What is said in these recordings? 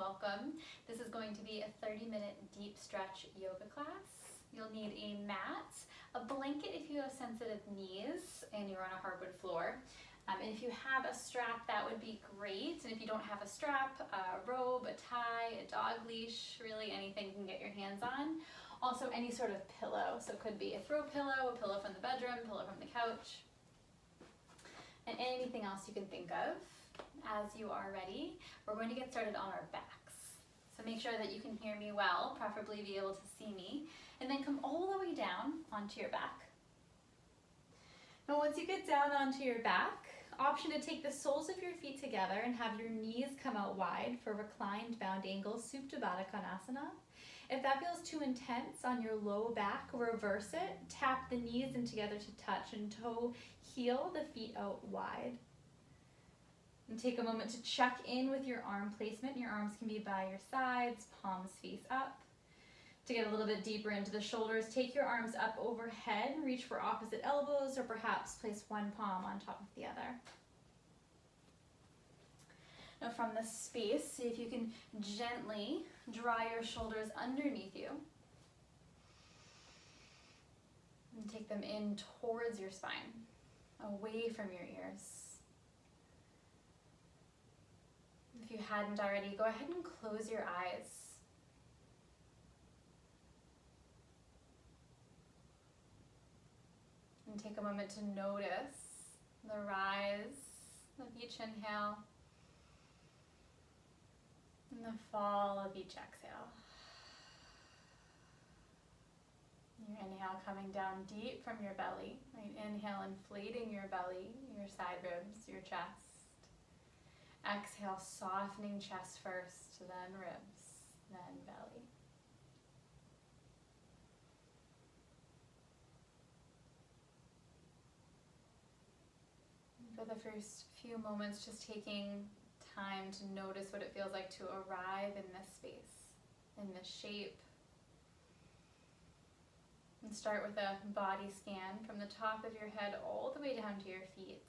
welcome. This is going to be a 30-minute deep stretch yoga class. You'll need a mat, a blanket if you have sensitive knees and you're on a hardwood floor. And if you have a strap, that would be great. And if you don't have a strap, a robe, a tie, a dog leash, really anything you can get your hands on. Also any sort of pillow. So it could be a throw pillow, a pillow from the bedroom, pillow from the couch, and anything else you can think of. As you are ready, we're going to get started on our backs. So make sure that you can hear me well, preferably be able to see me, and then come all the way down onto your back. Now once you get down onto your back, option to take the soles of your feet together and have your knees come out wide for reclined bound angle Supta Baddha Konasana. If that feels too intense on your low back, reverse it. Tap the knees in together to touch and toe heel the feet out wide. And take a moment to check in with your arm placement. Your arms can be by your sides, palms face up. To get a little bit deeper into the shoulders, take your arms up overhead and reach for opposite elbows, or perhaps place one palm on top of the other. Now from the space, see if you can gently draw your shoulders underneath you. And take them in towards your spine, away from your ears. If you hadn't already, go ahead and close your eyes. And take a moment to notice the rise of each inhale and the fall of each exhale. Your inhale coming down deep from your belly. Right? Inhale, inflating your belly, your side ribs, your chest. Exhale, softening chest first, then ribs, then belly. For the first few moments, just taking time to notice what it feels like to arrive in this space, in this shape. And start with a body scan from the top of your head all the way down to your feet.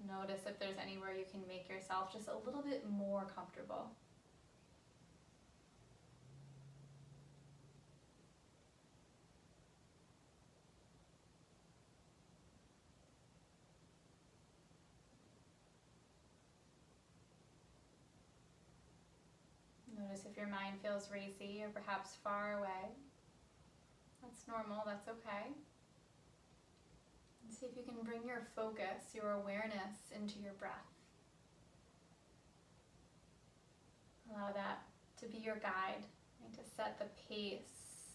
Notice if there's anywhere you can make yourself just a little bit more comfortable. Notice if your mind feels racy or perhaps far away. That's normal, that's okay. And see if you can bring your focus, your awareness into your breath. Allow that to be your guide, and to set the pace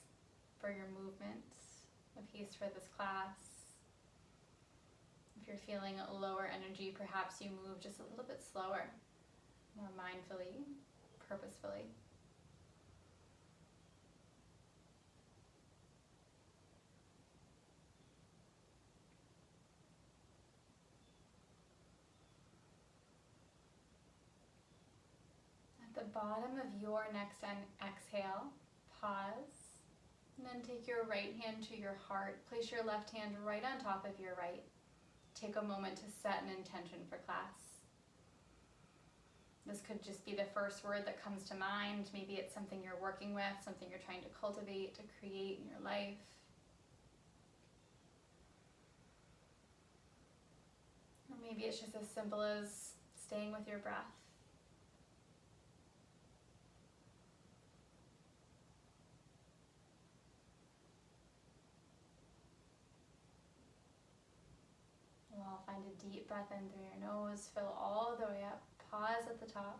for your movements, the pace for this class. If you're feeling lower energy, perhaps you move just a little bit slower, more mindfully, purposefully. At the bottom of your next exhale, pause, and then take your right hand to your heart. Place your left hand right on top of your right. Take a moment to set an intention for class. This could just be the first word that comes to mind. Maybe it's something you're working with, something you're trying to cultivate, to create in your life. Or maybe it's just as simple as staying with your breath. Well, find a deep breath in through your nose, fill all the way up, pause at the top,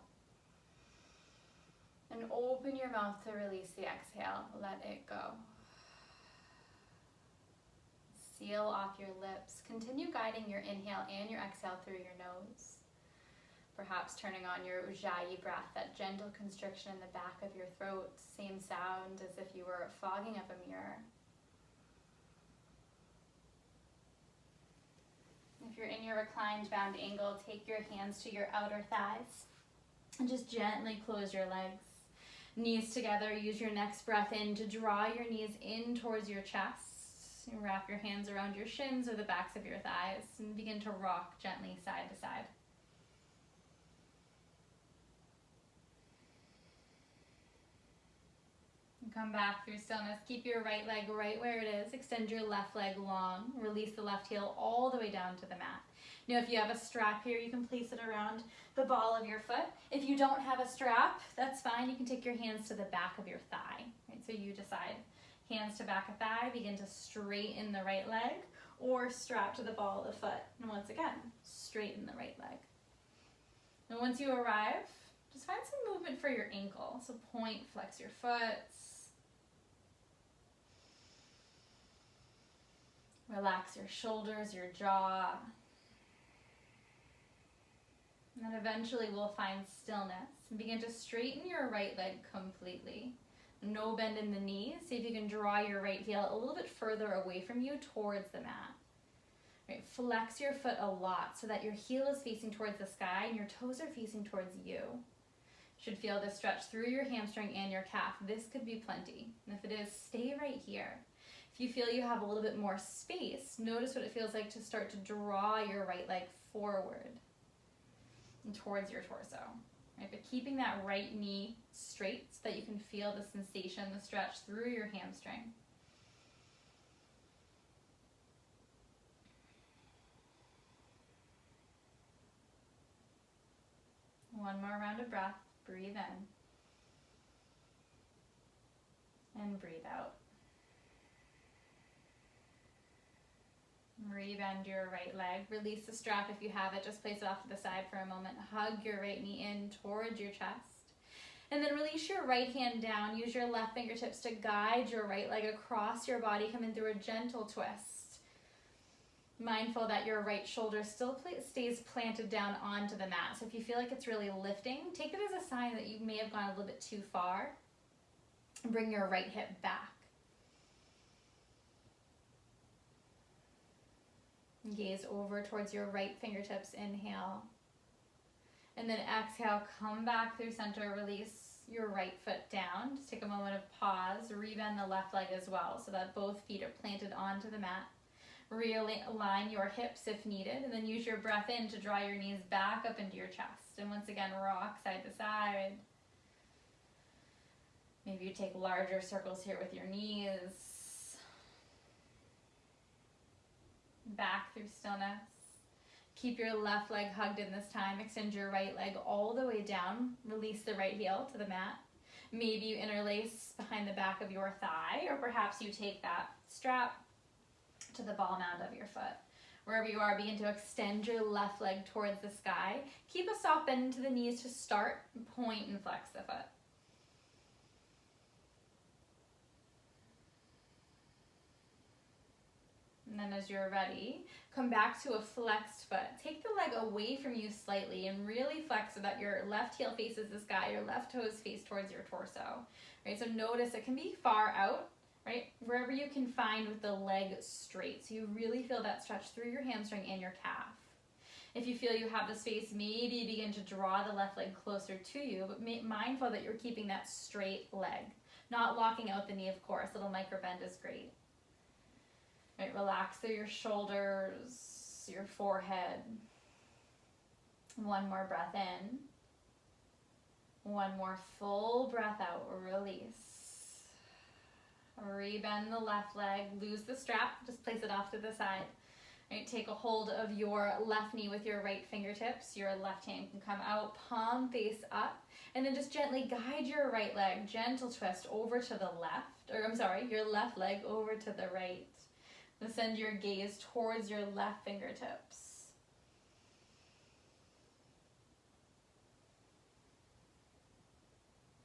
and open your mouth to release the exhale, let it go. Seal off your lips. Continue guiding your inhale and your exhale through your nose. Perhaps turning on your Ujjayi breath, that gentle constriction in the back of your throat, same sound as if you were fogging up a mirror. If you're in your reclined bound angle, take your hands to your outer thighs and just gently close your legs. Knees together, use your next breath in to draw your knees in towards your chest. You wrap your hands around your shins or the backs of your thighs and begin to rock gently side to side. come back through stillness. Keep your right leg right where it is. Extend your left leg long. Release the left heel all the way down to the mat. Now, if you have a strap here, you can place it around the ball of your foot. If you don't have a strap, that's fine. You can take your hands to the back of your thigh. Right? So you decide. Hands to back of thigh, begin to straighten the right leg, or strap to the ball of the foot. And once again, straighten the right leg. And once you arrive, just find some movement for your ankle. So point, flex your foot. Relax your shoulders, your jaw. And then eventually we'll find stillness and begin to straighten your right leg completely. No bend in the knees. See if you can draw your right heel a little bit further away from you towards the mat. Right, flex your foot a lot so that your heel is facing towards the sky and your toes are facing towards you. Should feel this stretch through your hamstring and your calf. This could be plenty. And if it is, stay right here. If you feel you have a little bit more space, notice what it feels like to start to draw your right leg forward and towards your torso. Right, but keeping that right knee straight so that you can feel the sensation, the stretch through your hamstring. One more round of breath. Breathe in. And breathe out. Rebend your right leg. Release the strap if you have it. Just place it off to the side for a moment. Hug your right knee in towards your chest. And then release your right hand down. Use your left fingertips to guide your right leg across your body. Come in through a gentle twist. Mindful that your right shoulder still stays planted down onto the mat. So if you feel like it's really lifting, take it as a sign that you may have gone a little bit too far. Bring your right hip back. Gaze over towards your right fingertips, inhale. And then exhale, come back through center, release your right foot down. Just take a moment of pause, rebend the left leg as well so that both feet are planted onto the mat. Realign your hips if needed, and then use your breath in to draw your knees back up into your chest. And once again, rock side to side. Maybe you take larger circles here with your knees. Back through stillness. Keep your left leg hugged in this time. Extend your right leg all the way down. Release the right heel to the mat. Maybe you interlace behind the back of your thigh, or perhaps you take that strap to the ball mound of your foot. Wherever you are, begin to extend your left leg towards the sky. Keep a soft bend into the knees to start. Point and flex the foot. And then as you're ready, come back to a flexed foot. Take the leg away from you slightly and really flex so that your left heel faces the sky, your left toes face towards your torso. Right? So notice it can be far out, right? Wherever you can find with the leg straight. So you really feel that stretch through your hamstring and your calf. If you feel you have the space, maybe begin to draw the left leg closer to you, but mindful that you're keeping that straight leg. Not locking out the knee, of course. A little micro bend is great. Right, relax through your shoulders, your forehead. One more breath in. One more full breath out, release. Rebend the left leg, lose the strap, just place it off to the side. Right, take a hold of your left knee with your right fingertips. Your left hand can come out, palm face up, and then just gently guide your right leg, gentle twist over to the left, your left leg over to the right. Then send your gaze towards your left fingertips.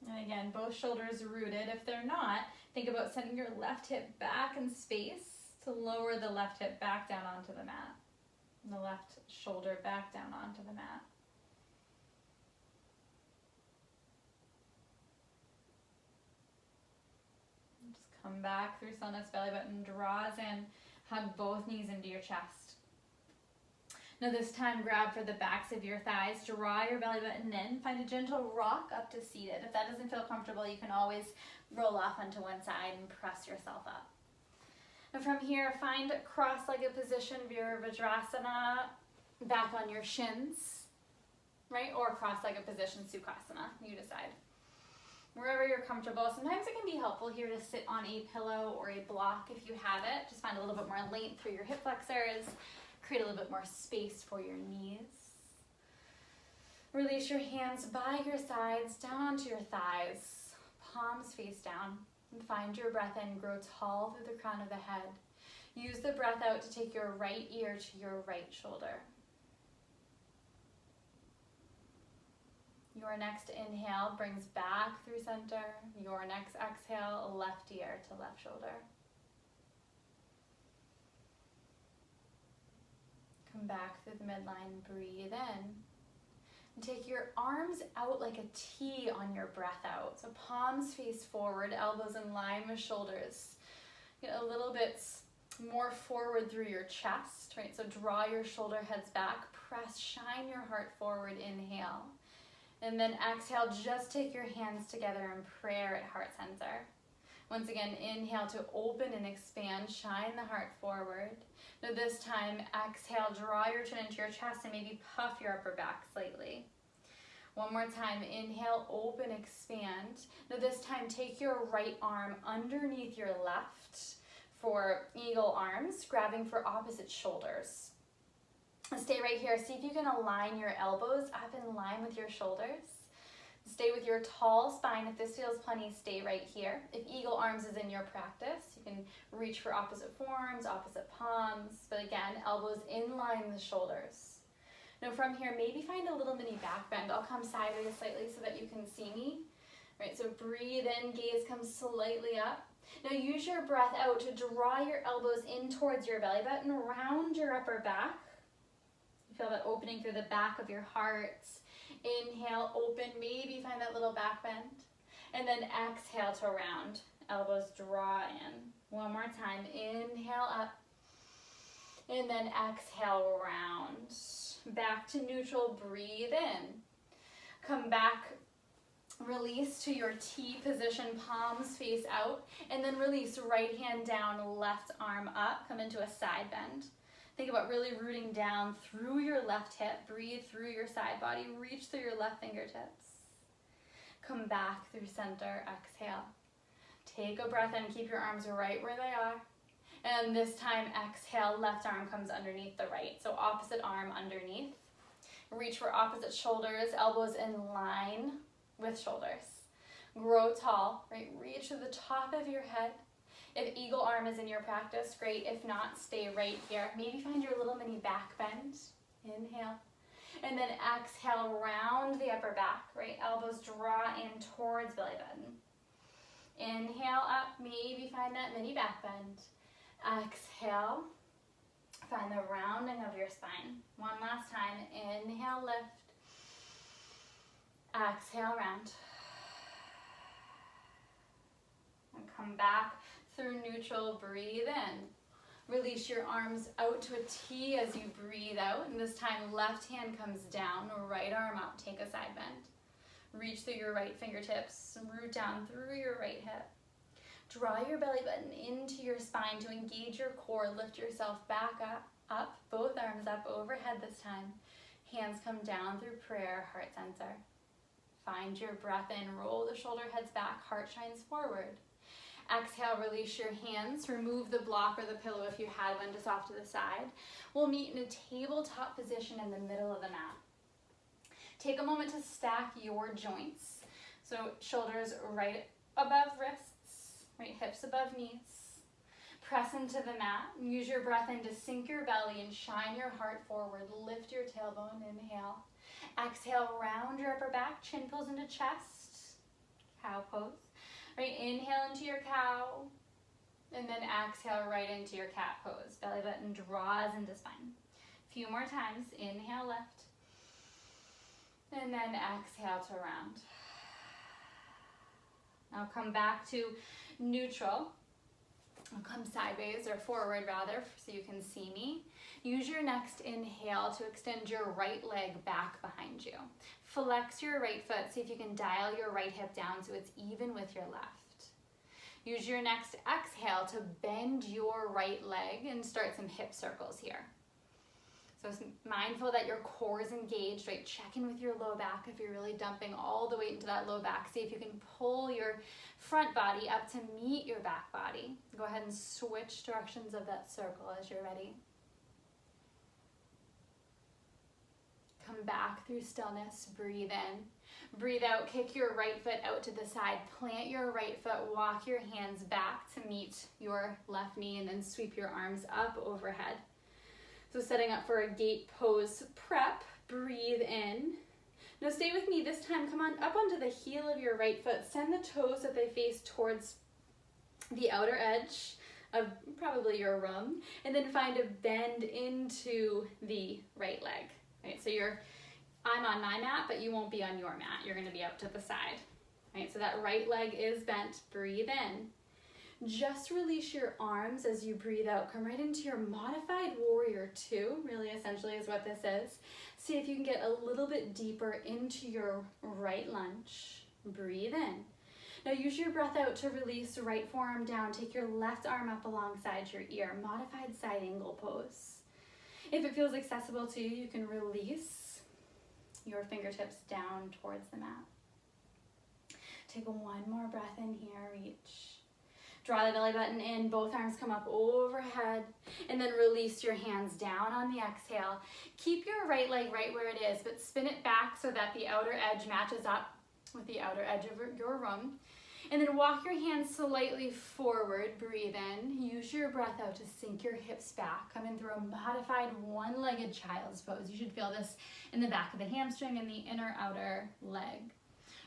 And again, both shoulders rooted. If they're not, think about sending your left hip back in space to lower the left hip back down onto the mat. And the left shoulder back down onto the mat. Just come back through stillness, belly button draws in. Hug both knees into your chest. Now this time, grab for the backs of your thighs. Draw your belly button in. Find a gentle rock up to seated. If that doesn't feel comfortable, you can always roll off onto one side and press yourself up. And from here, find cross-legged position, Virabhadrasana, back on your shins, right? Or cross-legged position, Sukhasana, you decide. wherever you're comfortable. Sometimes it can be helpful here to sit on a pillow or a block if you have it. Just find a little bit more length through your hip flexors, create a little bit more space for your knees. Release your hands by your sides, down onto your thighs, palms face down. And find your breath in, grow tall through the crown of the head. Use the breath out to take your right ear to your right shoulder. Your next inhale brings back through center. Your next exhale, left ear to left shoulder. Come back through the midline, breathe in. And take your arms out like a T on your breath out. So palms face forward, elbows in line with shoulders. Get a little bit more forward through your chest, right? So draw your shoulder heads back, press, shine your heart forward, inhale. And then exhale, just take your hands together in prayer at heart center. Once again, inhale to open and expand, shine the heart forward. Now this time, exhale, draw your chin into your chest and maybe puff your upper back slightly. One more time, inhale, open, expand. Now this time, take your right arm underneath your left for eagle arms, grabbing for opposite shoulders. Stay right here. See if you can align your elbows up in line with your shoulders. Stay with your tall spine. If this feels plenty, stay right here. If eagle arms is in your practice, you can reach for opposite forearms, opposite palms. But again, elbows in line with shoulders. Now from here, maybe find a little mini back bend. I'll come sideways slightly so that you can see me. Right, so breathe in, gaze comes slightly up. Now use your breath out to draw your elbows in towards your belly button, round your upper back. Feel that opening through the back of your heart. Inhale, open, maybe find that little back bend. And then exhale to round. Elbows draw in. One more time, inhale up. And then exhale, round. Back to neutral, breathe in. Come back, release to your T position, palms face out. And then release, right hand down, left arm up. Come into a side bend. Think about really rooting down through your left hip. Breathe through your side body. Reach through your left fingertips. Come back through center. Exhale. Take a breath in. Keep your arms right where they are. And this time, exhale. Left arm comes underneath the right. So opposite arm underneath. Reach for opposite shoulders. Elbows in line with shoulders. Grow tall. Right? Reach to the top of your head. If eagle arm is in your practice, great. If not, stay right here. Maybe find your little mini back bend. Inhale. And then exhale, round the upper back, right? Elbows draw in towards belly button. Inhale up, maybe find that mini back bend. Exhale, find the rounding of your spine. One last time, inhale, lift. Exhale, round. And come back. Through neutral, breathe in. Release your arms out to a T as you breathe out. And this time, left hand comes down, right arm up. Take a side bend. Reach through your right fingertips. Root down through your right hip. Draw your belly button into your spine to engage your core. Lift yourself back up. Both arms up overhead this time. Hands come down through prayer, heart center. Find your breath in. Roll the shoulder heads back. Heart shines forward. Exhale, release your hands. Remove the block or the pillow if you had one just off to the side. We'll meet in a tabletop position in the middle of the mat. Take a moment to stack your joints. So shoulders right above wrists, right hips above knees. Press into the mat. Use your breath in to sink your belly and shine your heart forward. Lift your tailbone, inhale. Exhale, round your upper back, chin pulls into chest. Cow pose. Right, inhale into your cow, and then exhale right into your cat pose. Belly button draws into spine. A few more times. Inhale, lift, and then exhale to round. Now come back to neutral. I'll come sideways or forward rather so you can see me. Use your next inhale to extend your right leg back behind you. Flex your right foot. See if you can dial your right hip down so it's even with your left. Use your next exhale to bend your right leg and start some hip circles here. So mindful that your core is engaged, right? Check in with your low back if you're really dumping all the weight into that low back. See if you can pull your front body up to meet your back body. Go ahead and switch directions of that circle as you're ready. Come back through stillness, breathe in. Breathe out, kick your right foot out to the side. Plant your right foot, walk your hands back to meet your left knee, and then sweep your arms up overhead. So setting up for a gate pose prep, breathe in. Now stay with me this time, come on up onto the heel of your right foot. Send the toes that they face towards the outer edge of probably your rung, and then find a bend into the right leg. Right, so I'm on my mat, but you won't be on your mat. You're gonna be out to the side. Right, so that right leg is bent, breathe in. Just release your arms as you breathe out. Come right into your modified warrior two, really essentially is what this is. See if you can get a little bit deeper into your right lunge. Breathe in. Now use your breath out to release right forearm down. Take your left arm up alongside your ear. Modified side angle pose. If it feels accessible to you, you can release your fingertips down towards the mat. Take one more breath in here, reach. Draw the belly button in, both arms come up overhead, and then release your hands down on the exhale. Keep your right leg right where it is, but spin it back so that the outer edge matches up with the outer edge of your rung. And then walk your hands slightly forward, breathe in. Use your breath out to sink your hips back. Come in through a modified one-legged child's pose. You should feel this in the back of the hamstring and the inner outer leg.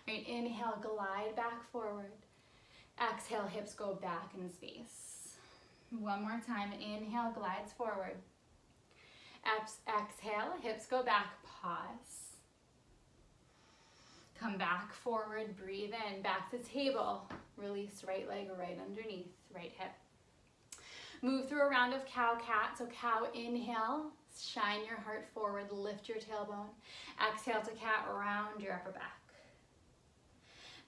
Right, inhale, glide back forward. Exhale, hips go back in space. One more time, inhale, glides forward. Exhale, hips go back, pause. Come back forward, breathe in, back to table. Release right leg right underneath, right hip. Move through a round of cow-cat. So cow, inhale, shine your heart forward, lift your tailbone. Exhale to cat, round your upper back.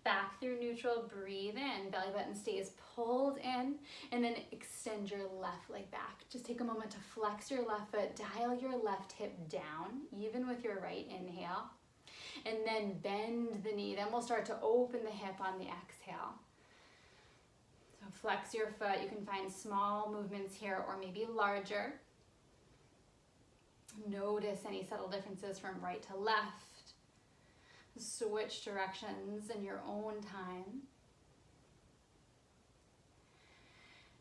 Back through neutral, breathe in, belly button stays pulled in, and then extend your left leg back. Just take a moment to flex your left foot, dial your left hip down, even with your right inhale, and then bend the knee. Then we'll start to open the hip on the exhale. So flex your foot. You can find small movements here or maybe larger. Notice any subtle differences from right to left. Switch directions in your own time.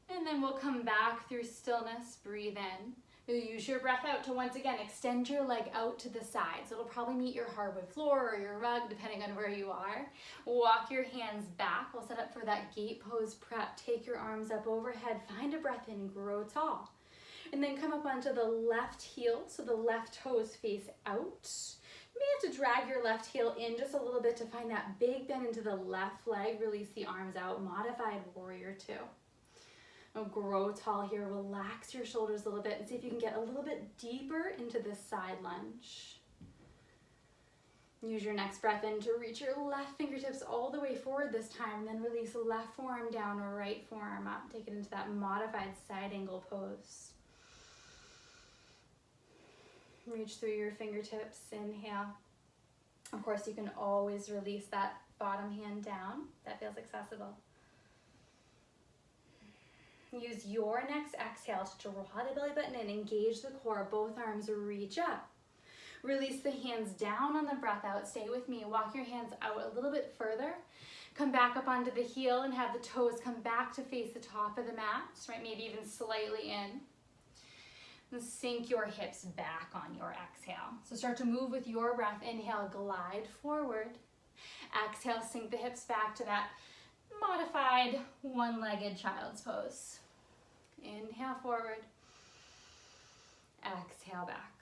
And then we'll come back through stillness, breathe in. You'll use your breath out to once again extend your leg out to the side. So it'll probably meet your hardwood floor or your rug, depending on where you are. Walk your hands back. We'll set up for that gate pose prep. Take your arms up overhead, find a breath in, grow tall. And then come up onto the left heel, so the left toes face out. You may have to drag your left heel in just a little bit to find that big bend into the left leg. Release the arms out, modified warrior two. Now grow tall here, relax your shoulders a little bit and see if you can get a little bit deeper into this side lunge. Use your next breath in to reach your left fingertips all the way forward this time, and then release left forearm down or right forearm up. Take it into that modified side angle pose. Reach through your fingertips, inhale. Of course, you can always release that bottom hand down. That feels accessible. Use your next exhale to draw the belly button in, engage the core, both arms reach up. Release the hands down on the breath out. Stay with me, walk your hands out a little bit further. Come back up onto the heel and have the toes come back to face the top of the mat, right? Maybe even slightly in. And sink your hips back on your exhale. So start to move with your breath. Inhale, glide forward. Exhale, sink the hips back to that modified one-legged child's pose. Inhale forward. Exhale back.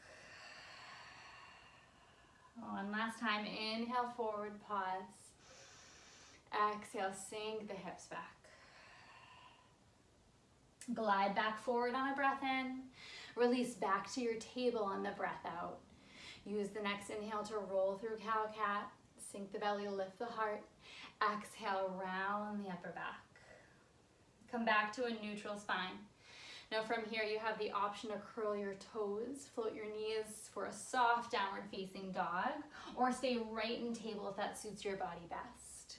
One last time. Inhale forward, pause. Exhale, sink the hips back. Glide back forward on a breath in. Release back to your table on the breath out. Use the next inhale to roll through cow-cat. Sink the belly, lift the heart. Exhale, round the upper back. Come back to a neutral spine. Now from here you have the option to curl your toes, float your knees for a soft downward facing dog, or stay right in table if that suits your body best.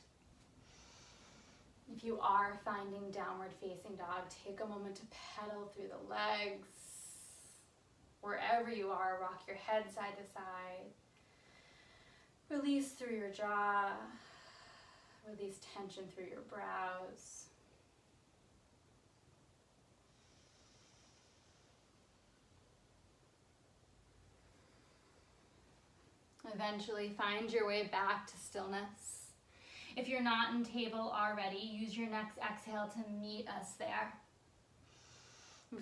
If you are finding downward facing dog, take a moment to pedal through the legs. Wherever you are, rock your head side to side. Release through your jaw. Release tension through your brows. Eventually find your way back to stillness. If you're not in table already, use your next exhale to meet us there.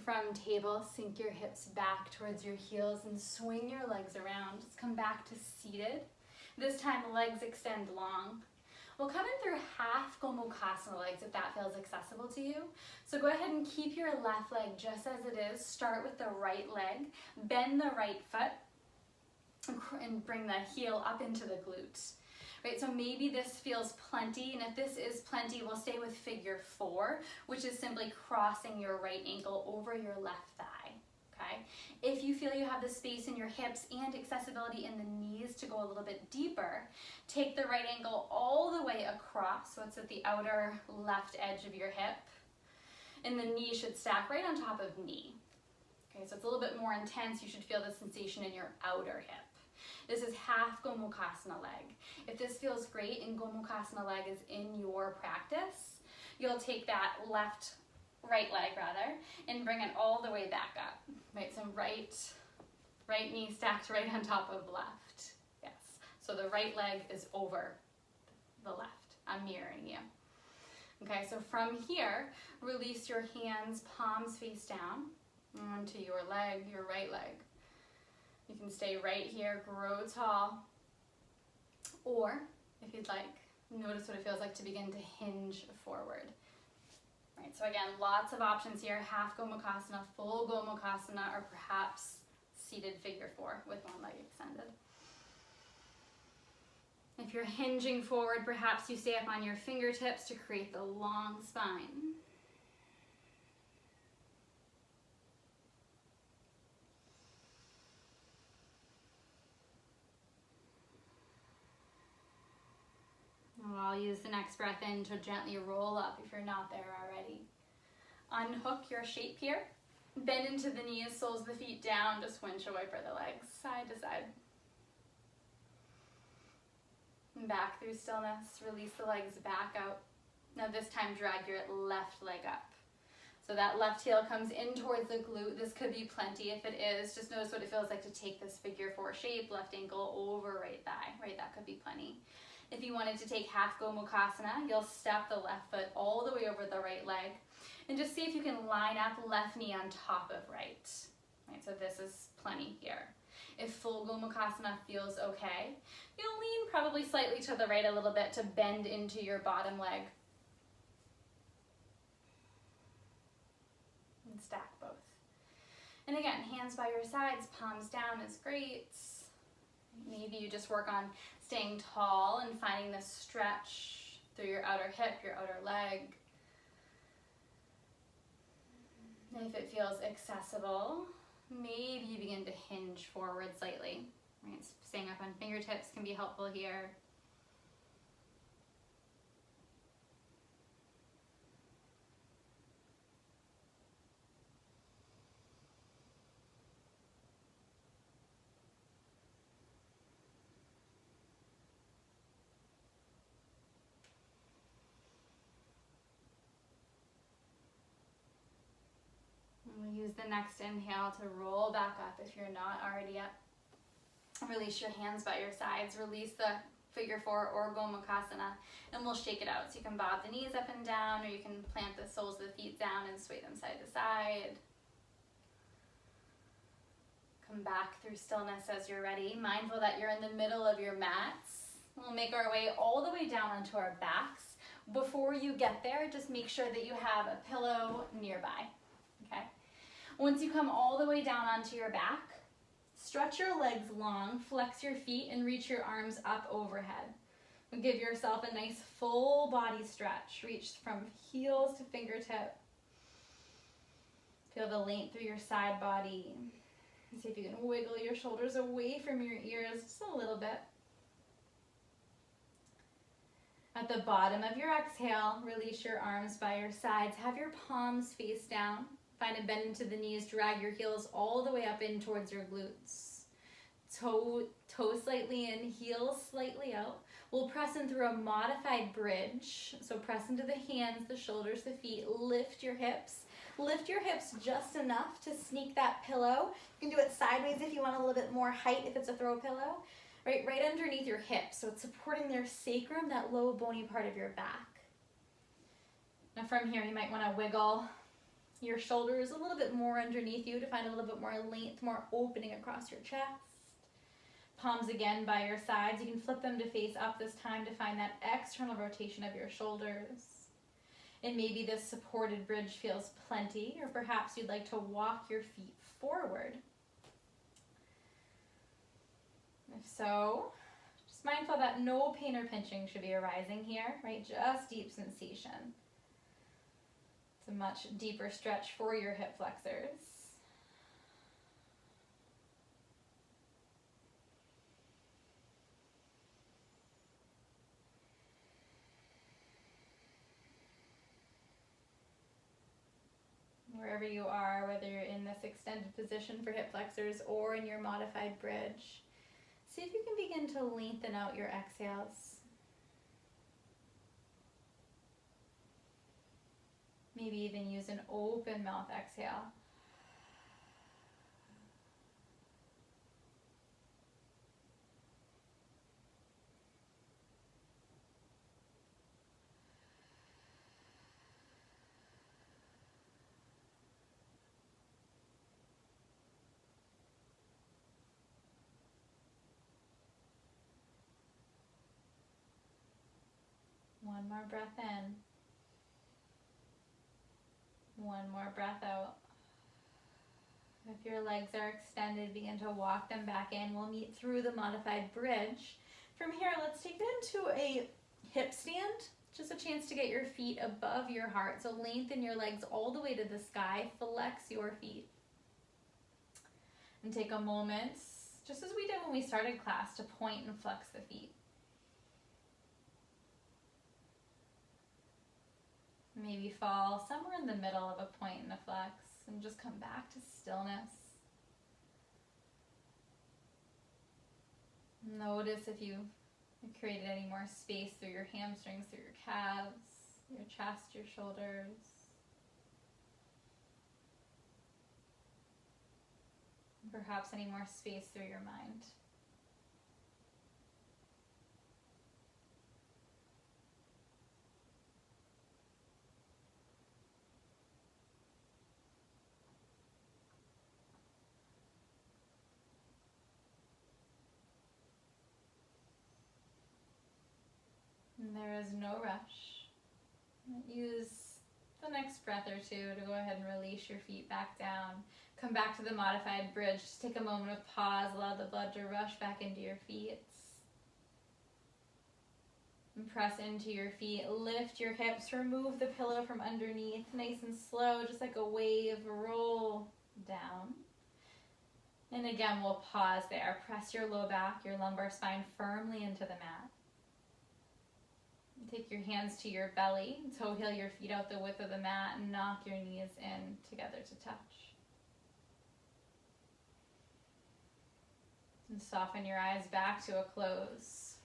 From table, sink your hips back towards your heels and swing your legs around. Just come back to seated. This time, legs extend long. We'll come in through half Gomukhasana legs if that feels accessible to you. So go ahead and keep your left leg just as it is. Start with the right leg. Bend the right foot and bring the heel up into the glutes. Right, so maybe this feels plenty, and if this is plenty, we'll stay with figure 4, which is simply crossing your right ankle over your left thigh, okay? If you feel you have the space in your hips and accessibility in the knees to go a little bit deeper, take the right ankle all the way across, so it's at the outer left edge of your hip, and the knee should stack right on top of knee. Okay, so it's a little bit more intense. You should feel the sensation in your outer hip. This is half Gomukhasana leg. If this feels great and Gomukhasana leg is in your practice, you'll take that right leg rather, and bring it all the way back up. Right, so right knee stacked right on top of left. Yes, so the right leg is over the left. I'm mirroring you. Okay, so from here, release your hands, palms face down, onto your leg, your right leg. You can stay right here, grow tall, or if you'd like, notice what it feels like to begin to hinge forward. Right, so again, lots of options here, half Gomukhasana, full Gomukhasana, or perhaps seated figure 4 with one leg extended. If you're hinging forward, perhaps you stay up on your fingertips to create the long spine. I'll use the next breath in to gently roll up if you're not there already. Unhook your shape here. Bend into the knees, soles of the feet down, just windshield wiper the legs side to side. And back through stillness, release the legs back out. Now this time drag your left leg up. So that left heel comes in towards the glute. This could be plenty. If it is, just notice what it feels like to take this figure 4 shape, left ankle over right thigh, right? That could be plenty. If you wanted to take half Gomukhasana, you'll step the left foot all the way over the right leg, and just see if you can line up left knee on top of right. Right, so this is plenty here. If full Gomukhasana feels okay, you'll lean probably slightly to the right a little bit to bend into your bottom leg. And stack both. And again, hands by your sides, palms down is great. Maybe you just work on staying tall and finding this stretch through your outer hip, your outer leg. And if it feels accessible, maybe you begin to hinge forward slightly. Right? Staying up on fingertips can be helpful here. We'll use the next inhale to roll back up if you're not already up. Release your hands by your sides. Release the figure 4 or Gomukhasana, and we'll shake it out. So you can bob the knees up and down, or you can plant the soles of the feet down and sway them side to side. Come back through stillness as you're ready. Mindful that you're in the middle of your mats. We'll make our way all the way down onto our backs. Before you get there, just make sure that you have a pillow nearby. Okay? Once you come all the way down onto your back, stretch your legs long, flex your feet, and reach your arms up overhead. And give yourself a nice full body stretch. Reach from heels to fingertip. Feel the length through your side body. See if you can wiggle your shoulders away from your ears just a little bit. At the bottom of your exhale, release your arms by your sides. Have your palms face down. Find a bend into the knees. Drag your heels all the way up in towards your glutes. Toe slightly in, heel slightly out. We'll press in through a modified bridge. So press into the hands, the shoulders, the feet. Lift your hips. Lift your hips just enough to sneak that pillow. You can do it sideways if you want a little bit more height if it's a throw pillow. Right underneath your hips. So it's supporting their sacrum, that low bony part of your back. Now from here, you might want to wiggle your shoulders a little bit more underneath you to find a little bit more length, more opening across your chest. Palms again by your sides. You can flip them to face up this time to find that external rotation of your shoulders. And maybe this supported bridge feels plenty, or perhaps you'd like to walk your feet forward. If so, just mindful that no pain or pinching should be arising here, right? Just deep sensation. It's a much deeper stretch for your hip flexors. Wherever you are, whether you're in this extended position for hip flexors or in your modified bridge, see if you can begin to lengthen out your exhales. Maybe even use an open mouth exhale. One more breath in. One more breath out. If your legs are extended, begin to walk them back in. We'll meet through the modified bridge. From here, let's take it into a hip stand. Just a chance to get your feet above your heart. So lengthen your legs all the way to the sky. Flex your feet. And take a moment, just as we did when we started class, to point and flex the feet. Maybe fall somewhere in the middle of a point and a flex and just come back to stillness. Notice if you created any more space through your hamstrings, through your calves, your chest, your shoulders. Perhaps any more space through your mind. And there is no rush. Use the next breath or two to go ahead and release your feet back down. Come back to the modified bridge. Just take a moment of pause. Allow the blood to rush back into your feet. And press into your feet. Lift your hips. Remove the pillow from underneath. Nice and slow, just like a wave. Roll down. And again, we'll pause there. Press your low back, your lumbar spine firmly into the mat. Take your hands to your belly, toe heel your feet out the width of the mat, and knock your knees in together to touch. And soften your eyes back to a close,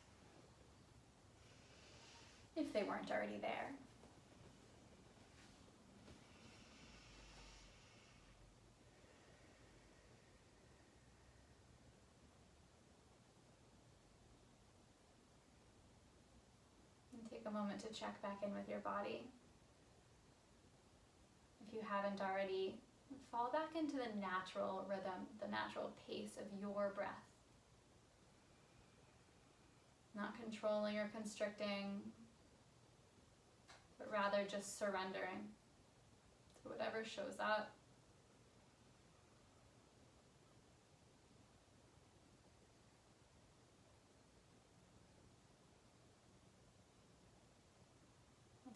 if they weren't already there. Take a moment to check back in with your body. If you haven't already, fall back into the natural rhythm, the natural pace of your breath. Not controlling or constricting, but rather just surrendering to whatever shows up.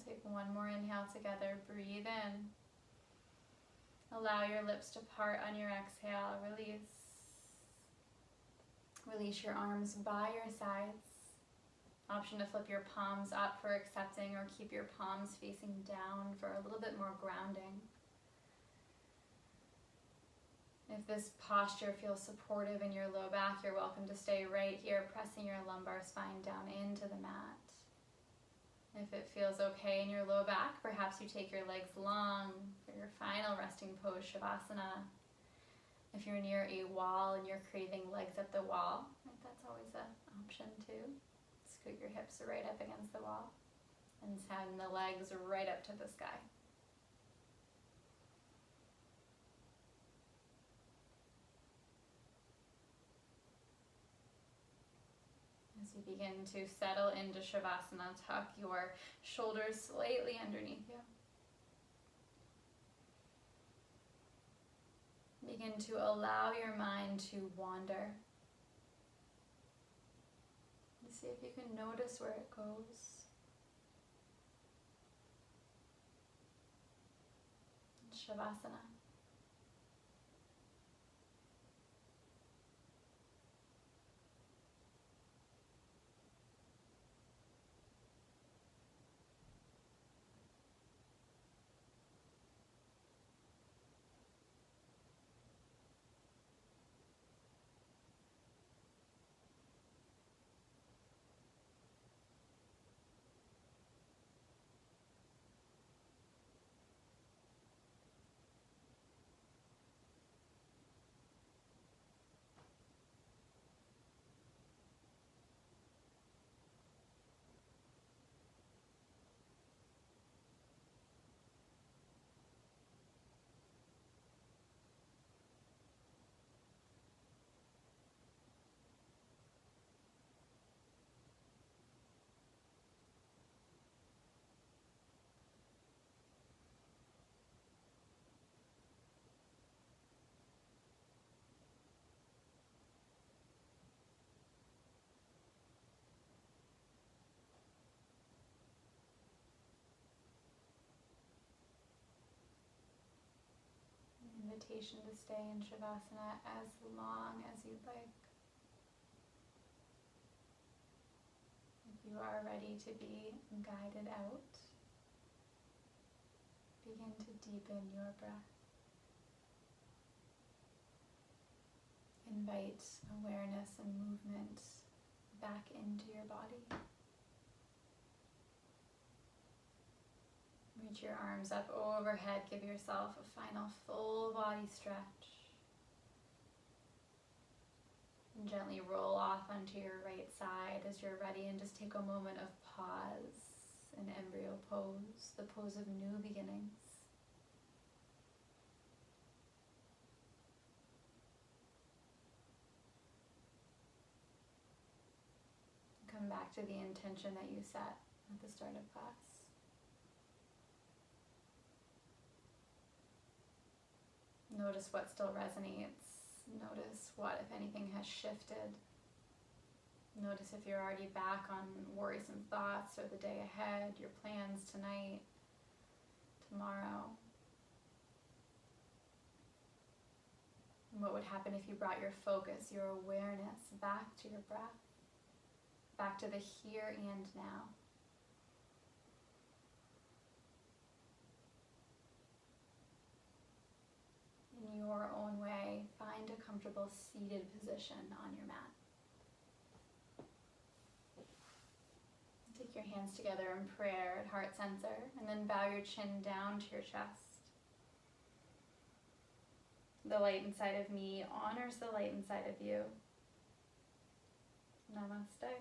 Take one more inhale together. Breathe in. Allow your lips to part on your exhale. Release. Release your arms by your sides. Option to flip your palms up for accepting, or keep your palms facing down for a little bit more grounding. If this posture feels supportive in your low back, you're welcome to stay right here, pressing your lumbar spine down into the mat. If it feels okay in your low back, perhaps you take your legs long for your final resting pose, Shavasana. If you're near a wall and you're craving legs up the wall, that's always an option too. Scoot your hips right up against the wall and send the legs right up to the sky. As you begin to settle into Shavasana, tuck your shoulders slightly underneath you. Begin to allow your mind to wander. See if you can notice where it goes. Shavasana. Invitation to stay in Shavasana as long as you'd like. If you are ready to be guided out, begin to deepen your breath. Invite awareness and movement back into your body. Reach your arms up overhead. Give yourself a final full body stretch. And gently roll off onto your right side as you're ready, and just take a moment of pause in embryo pose, the pose of new beginnings. Come back to the intention that you set at the start of class. Notice what still resonates. Notice what, if anything, has shifted. Notice if you're already back on worrisome thoughts or the day ahead, your plans tonight, tomorrow. And what would happen if you brought your focus, your awareness back to your breath, back to the here and now. In your own way, find a comfortable seated position on your mat. Take your hands together in prayer at heart center, and then bow your chin down to your chest. The light inside of me honors the light inside of you. Namaste.